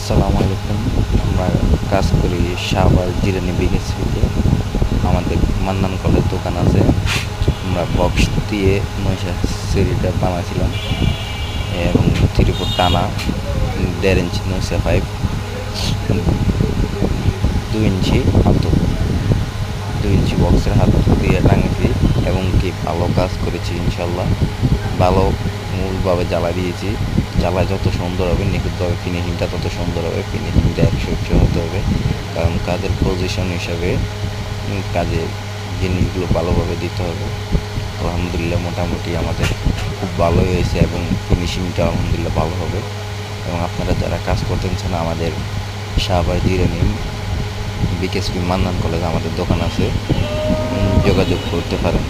আসসালামু আলাইকুম। আমরা কাজ করি শাহবাজ জিরানি বিকেএসপিতে। আমাদের মান্নান কলের দোকান আছে। আমরা বক্স দিয়ে নয়শা সিঁড়িটা বানাইছিলাম এবং 3 ফুট টানা, 1.5 ইঞ্চি নয়শা পাইপ, 2 ইঞ্চি হাতু, 2 ইঞ্চি বক্সের হাত দিয়ে টাঙিয়েছি এবং কি ভালো কাজ করেছি ইনশাল্লাহ। ভালো মূলভাবে জ্বালা দিয়েছি। জ্বালা যত সুন্দর হবে, নিখুঁতভাবে ফিনিশিংটা তত সুন্দর হবে। ফিনিশিংটা 100 হতে হবে, কারণ কাজের পজিশন হিসাবে কাজের জিনিসগুলো ভালোভাবে দিতে হবে। আলহামদুলিল্লাহ মোটামুটি আমাদের খুব ভালোই হয়েছে এবং ফিনিশিংটা আলহামদুলিল্লাহ ভালো হবে। এবং আপনারা যারা কাজ করতেন চান, আমাদের শাহবাজ জিরানি বিকেএসপি মান্নান কলেজ আমাদের দোকান আছে, যোগাযোগ করতে পারেন।